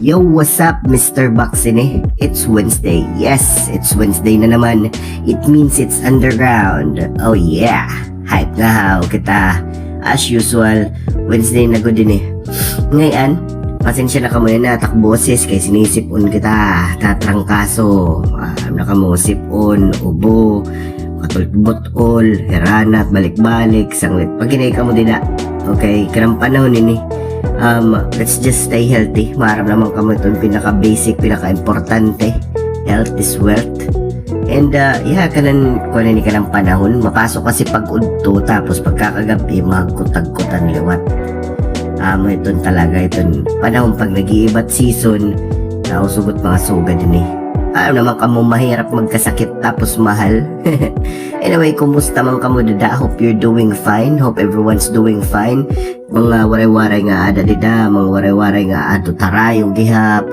Yo, what's up, Mr. Baksine? It's Wednesday. Yes, it's Wednesday na naman. It means it's underground. Oh yeah, hype na haw kita. As usual, Wednesday na ko din eh. Ngayon, pasensya na ka muna na takboses kay sinisipon kita. Tatrangkaso, nakamosipon, ubo, katulbotol, heranat, balik-balik, sanglit. Pag ginay ka mo din na. Okay, kanang panahon ini. Let's just stay healthy. Maharap naman kamo itong pinaka-basic, pinaka-importante. Health is wealth. And kanan ni ka ng panahon. Mapasok kasi pag-udto, tapos pagkakagabi, magkutag-kutan liwat. Itong talaga, itong panahon pag nag-iibat season, nausugot mga suga din eh. Naman kamo mahirap magkasakit tapos mahal. Anyway, kumusta man kamo dada? Hope you're doing fine. Hope everyone's doing fine. Mga waray-waray nga ada dida, mga waray-waray nga ato tarayong gihap,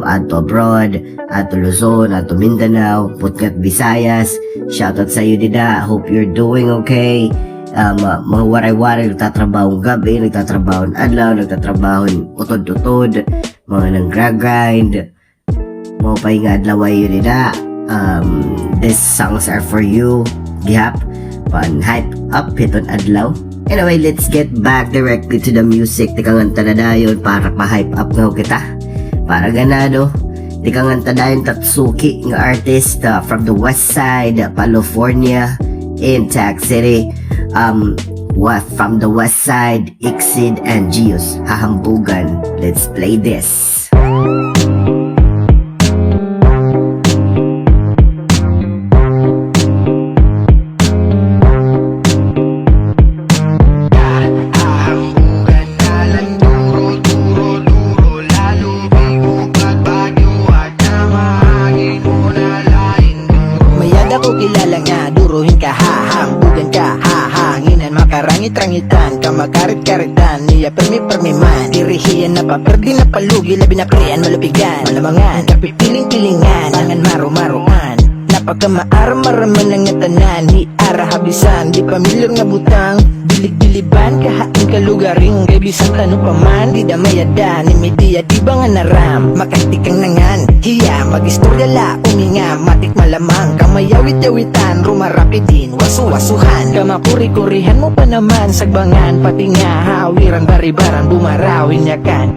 ato abroad, ato Luzon, ato Mindanao, Putngat, Visayas. Shoutout sa iyo dida. Hope you're doing okay. Mga waray-waray nagtatrabaho gabi, nagtatrabaho adlaw, nagtatrabaho utod-utod, mga nang-grind. Mo pa nga adlaw yun nila. These songs are for you. Gihap, pan hype up hiton adlaw. Anyway, let's get back directly to the music. Tikanganta na dayon para pa-hype up nga kita. Para ganado. Tikanganta dayon Tatsuki nga artist from the west side, California, in Tac City. From the west side, Ixid and Gios, Hahambugan. Let's play this. Rangit-rangitan, kamakarit-karitan, niya permi-permiman, dirihiyan na paperdi na palugi, labi na krian, malapigan, malamangan, kapipiling-pilingan, angan maru-maruan, napagkamaaram-araman ng ngatanan, hiara habisan, di pamilyar nga butang, bilig-biliban, kahain kalugaring, kay bisang tanong paman, di damayada, ni media, di ba nga naram, makatikang nangan, hiya, mag-istorya la, uminga, matik malamang, kamayawit-yawitan, rumarapidin, wasu-wasuhan, kamakuri-kurihan mo pa naman, sagbangan, pati nga, hawiran, baribaran, bumarawin yakan.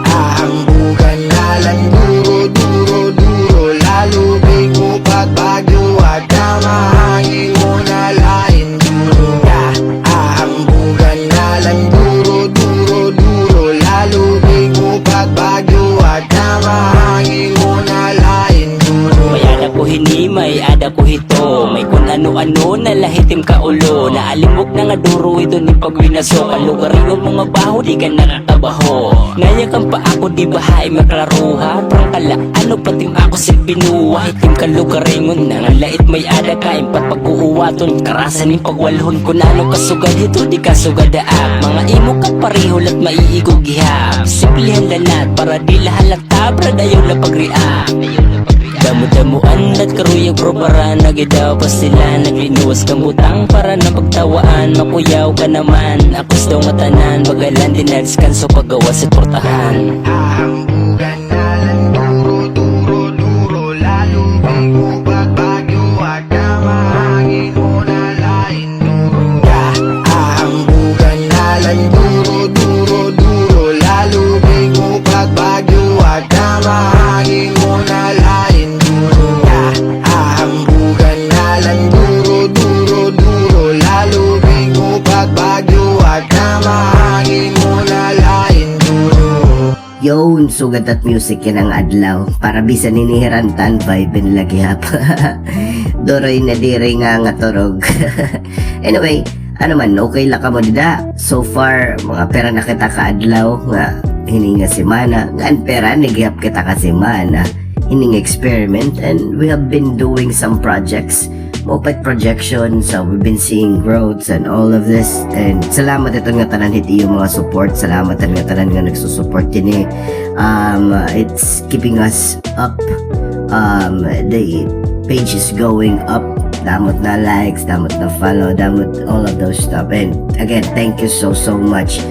Hambugan na lang, duro, lalo, bigo, bagyo, at kamahangin mo na lain, duro. Hambugan na lang, duro, lalo, bigo, bagyo, at kamahangin mo na lain, duro. May ada ko hinimay, ada ko hito, may kung ano-ano na lahitim ka ulo, naalimok na nga duro ito ni pagwinaso, kalugaringon mga baho di ka nakatabaho, ngayakan pa ako di bahay maklaruha, prang kala ano patim ako si binuwa, hitim kalugaringon na nga lait may ada kain pat pag-uuwaton, karasan yung pagwalhon ko na ano kasugad ito di kasugad daak, mga imo ka pareho lat maiigog gihap, simplihan lanat para di lahalata, brad ayaw na pagriak. Damo-damuan at karuyag bro para nagidaw pa sila, naglinuwas kambutang para napagtawaan, makuyaw ka naman, akos daw matanan, bagalan din nagskanso paggawa sa portahan. Hambugan na lang, duro, lalo, bigo, bagyo, at kamahangin mo na lain, duro. Hambugan na lang, duro, lalo, bigo, bagyo, at kamahangin mo na lain, duro. Hambugan na lang, duro, lalo, bigo, bagyo, at kamahangin mo na lain, duro. Yun, sugat at music yan ang adlaw. Para bisan ninihirantan, vibe lagi hap. Doroy na diri nga turog. Anyway, ano man, okay lang ka mo dida. So far, mga pera na kita ka-adlaw nga hininga semana. Nga pera, nagihap kita ka semana. Hining experiment, and we have been doing some projects. Moped projections, we've been seeing growths and all of this, and salamat ito nga tanan hiti yung mga support, salamat nga tanan nga nagsusupport din eh. It's keeping us up, the page is going up, damot na likes, damot na follow, damot all of those stuff. And again, thank you so much.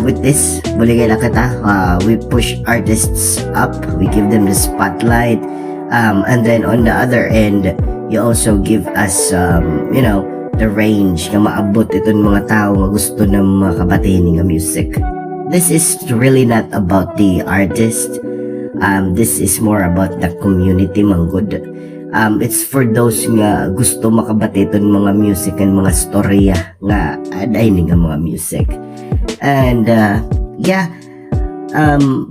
With this, buligay lang kita. We push artists up, we give them the spotlight, and then on the other end, you also give us, the range nga maabot itong mga tao nga gusto na makabatini nga music. This is really not about the artist. This is more about the community, manggod. It's for those nga gusto makabati itong mga music and mga storya nga aday ni nga mga music. And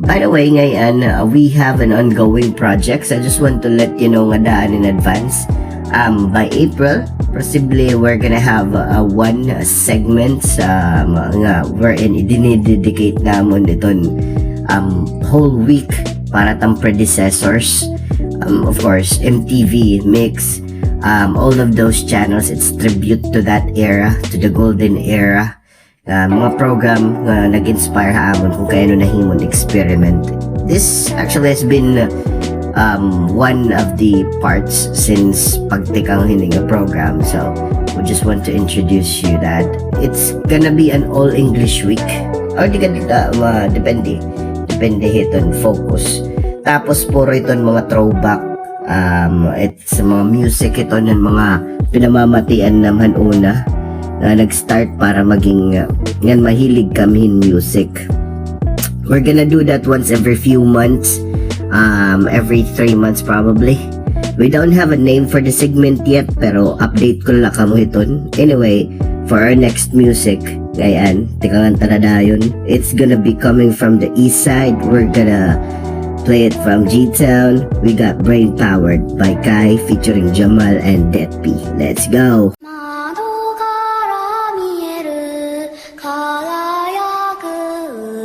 by the way, ngayon, we have an ongoing project. So I just want to let you know nga daan in advance. By April, possibly we're gonna have one segment nga wherein idinidedicate namon iton whole week para tang predecessors. Of course, MTV, Mix, all of those channels, it's tribute to that era, to the golden era. Mga program nga nag-inspire haamon kung kaya nahimon experiment. This actually has been one of the parts since pagtikang hininga program. So we just want to introduce you that it's gonna be an all English week, or di ka dita depende hiton focus. Tapos puro iton mga throwback, it's mga music ito ng mga pinamamatian naman una na nag-start para maging ngan mahilig kami in music. We're gonna do that once every few months, every 3 months probably. We don't have a name for the segment yet, pero update ko lang kamo iton. Anyway, for our next music, ngayon, tikangan tanadayon, it's gonna be coming from the east side. We're gonna play it from G-Town. We got Brain Powered by Kai featuring Jamal and Det P. Let's go! 窓から見える輝く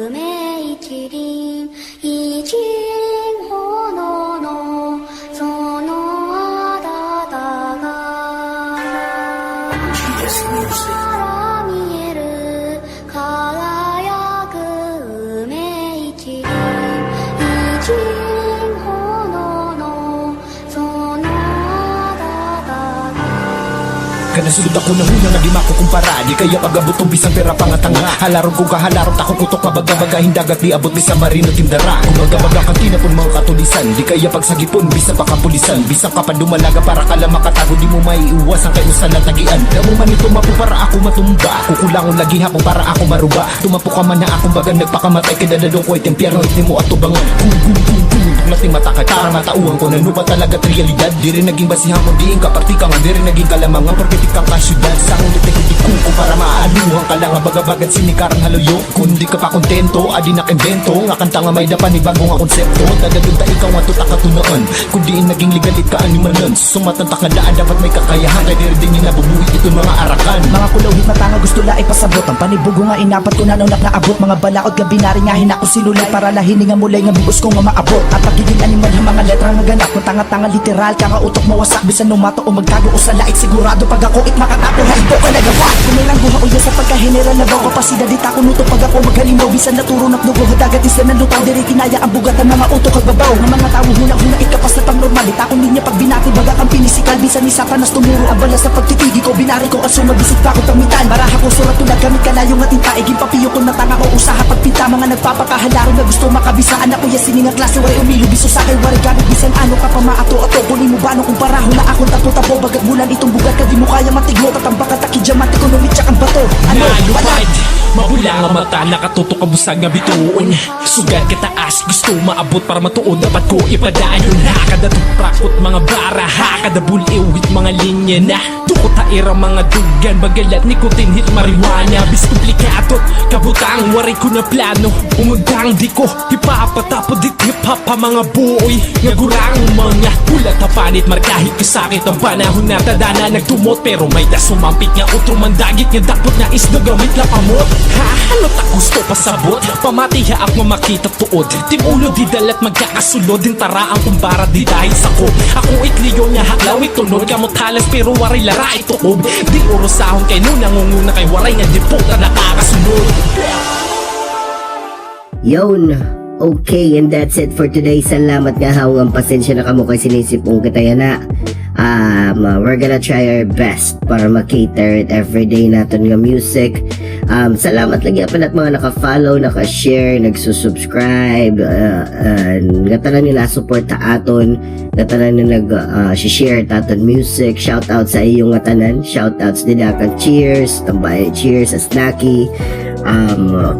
梅一輪一輪ほどのそのあだたがから見える輝く梅一輪一輪ほどのそのあだたが Kanasulod ako ng una nga di makukumpara. Di kaya pag-abot ng bisang pera pangatanga. Halaron kong kahalarong takot utok kabaga-baga. Hindagat di abot bisa marino timdara. Kumaga-baga kang tinapon mga katulisan. Di kaya pagsagipon bisa pakapulisan. Bisang ka pa dumalaga para ka lang makatago. Di mo maiiwasan kayo sa natagian. Damo man ito mapu para ako matumba. Kukulangon lagi hapon para ako maruba. Tumapo ka man na akong baga nagpakamatay. Kidadadong ko itempyerno iti mo at tubangan. Nating matakay para matauhan ko na nupa talaga realidad. Di rin naging basihan ko diin kaparti ka nga. Di rin naging kalamangan perpetik kang kasyudad. Sa akong litik-litik ko para maaluhan ka lang. Baga-bagad sinikaran haloyo. Kung di ka pa kontento, adi nakimbento. Nga kanta nga may dapan ni bago nga konsepto. Dadadunta ikaw nga tutak katunaan. Kung diin naging ligalit ka animalan. Sumatantak nga daan dapat may kakayahan. Kaya di rin din nabubuhay ito mga arakan. Mga kulawhit matanga gusto la ipasabot. Ang panibugo nga inapat ko na nung naabot. Mga balaod gabi na rin nga hinako sinulay. Para lahini nga mulay nga bugos ko nga maabot. At pagiging animal ang mga letra nga ganap. Kung tanga-tanga literal ka nga utok mawasak. Bisan numato o magtago o sa laik. Sigurado pag ako it makatapo. Haldo ka nagawa. Kumilang guha o yan sa pagka-general na bawa. Kapasidad dita ko nuto pag ako maghalimaw. Bisan naturo nakdugo. Dagat isa ng lutaw. Diri kinaya ang bugatan mga utok kagbabaw. Ng mga tao huna-huna ikapas na pang normal. Ita kong linya pag binati. Baga kang pinisikal. Bisan ni Satanas tumuro. Abala sa pagtitigi ko. Binari ko at sumabisit pa ko pamitan. Baraha ko surat tulad gamit kalayo nga tinta. Iging papiyo ko na tanga ko usaha pagpinta. Mga nagpapakahalaro na gusto makabisaan. Ako ya siningang klase. Wari umilo biso sa akin. Wari gamit bisan ano ka pa maato-ato. Kunin mo ba no kung paraho na akong tapo-tapo. Bagat bulan itong bugat ka di mo kaya matiglo. Tatambak at takidyamat ekonomit tsak ang bato. Ano? Nalupad, mabula nga mata, nakatutok ang busag nga bituon. Sugat kataas, gusto maabot para matuon. Dapat ko ipadayon na kada tuprakot mga bara. Kada buliwit mga linya na tukot taira mga dugan. Bagalat nikotin hit marijuana. Bis komplikatot, kabutang waray ko na plano. Umagdang di ko ipapatapod dit hip-hop pa mga buoy. Nga gurang mga ulat hapanit markahit kasakit ang panahon na tadana nagtumot. Pero may dasumampit nga utro mandagit nga dapot na isda gamit lang amot. Ha? Ano ta gusto pasabot? Pamatiha ako makita tuod. Timulo di dalat magkakasulod. Din tara ang kumbara di dahil sa ko. Ako itliyo nga haklaw itunod. Kamot halas pero waray lara ituob. Di urosahon kay no nangunguna kay waray nga di puta nakakasunod. Yon! Okay, and that's it for today. Salamat nga hawang pasensya na kamo kay sinisipong kita yan na. We're gonna try our best para makater it everyday natin nga music. Salamat lagi pa at mga naka-follow, naka-share, nagsusubscribe, nga tanan nila support ta aton, nga tanan nila share ta aton music. Shout out sa iyo nga tanan, shout outs din kang Cheers, tambay Cheers sa Snacky,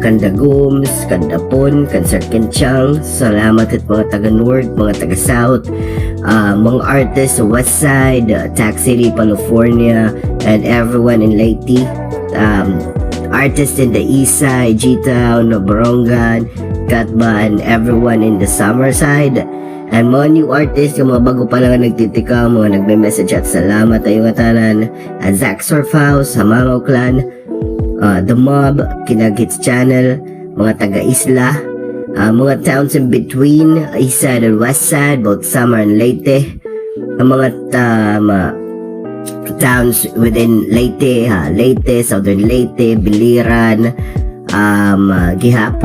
Kanda Gooms, Kanda Pon, Kansar Kenchang. Salamat at mga taga North, mga taga South, mga artists sa West Side, Tac City, California, and everyone in Leyte. Artists in the East Side, G-Town, Borongan, Katba, and everyone in the Summer Side. And mga new artists, yung mga bago pa lang nagtitika, mga nagme-message at salamat tayo nga tanan. Zack Surf House, Hamangaw Clan, The Mob, Kinagits Channel, mga taga-isla, mga towns in between, East Side and West Side, both Summer and Leyte, ang mga towns within Leyte, Leyte, Southern Leyte, Biliran, Gihap,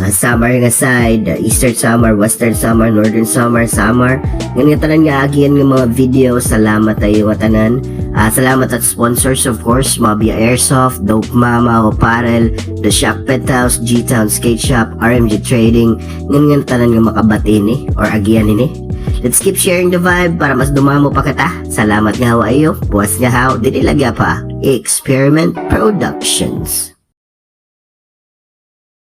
Samar nga side, Eastern Samar, Western Samar, Northern Samar, Samar. Ngayon nga tanan nga agian nga mga video. Salamat tayo nga tanan. Salamat at sponsors of course, Mabia Airsoft, Dope Mama, Oparel, The Shack Pet House, G-Town Skate Shop, RMG Trading. Ngayon nga tanan nga makabati ni or agian ni. Let's keep sharing the vibe para mas dumamo pa kita. Salamat nga ho ayo. Buwas nga ho. Dili lagya pa. Experiment Productions.